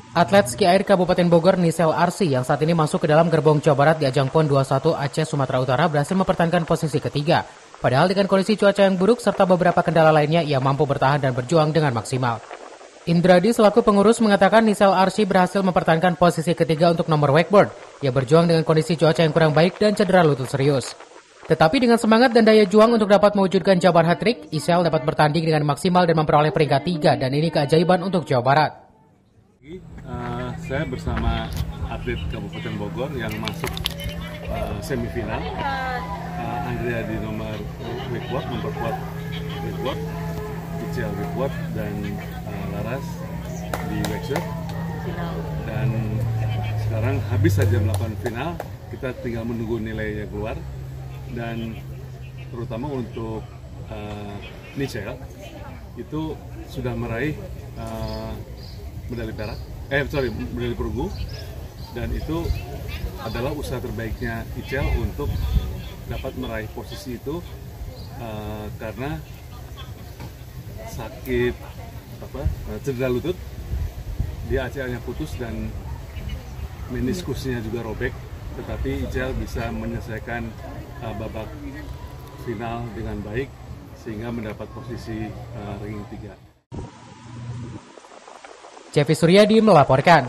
Atlet ski air Kabupaten Bogor Nisel Arsi yang saat ini masuk ke dalam gerbong Jawa Barat di ajang PON 21 Aceh Sumatera Utara berhasil mempertahankan posisi ketiga. Padahal dengan kondisi cuaca yang buruk serta beberapa kendala lainnya ia mampu bertahan dan berjuang dengan maksimal. Indradi selaku pengurus mengatakan Nisel Arsi berhasil mempertahankan posisi ketiga untuk nomor wakeboard. Ia berjuang dengan kondisi cuaca yang kurang baik dan cedera lutut serius. Tetapi dengan semangat dan daya juang untuk dapat mewujudkan jabar hat-trick, Isel dapat bertanding dengan maksimal dan memperoleh peringkat 3 dan ini keajaiban untuk Jawa Barat. Saya bersama atlet Kabupaten Bogor yang masuk semifinal. Andrea di nomor wakeboard, memperkuat wakeboard, Icel wakeboard, dan Laras di wakeboard. Dan sekarang habis saja melakukan final, kita tinggal menunggu nilainya keluar. Dan terutama untuk Nicel itu sudah meraih medali perak, medali perunggu, dan itu adalah usaha terbaiknya Icel untuk dapat meraih posisi itu karena sakit cedera lutut, dia ACL-nya putus dan meniskusnya juga robek, tetapi Icel bisa menyelesaikan babak final dengan baik sehingga mendapat posisi ranking 3. Cevi Suryadi melaporkan.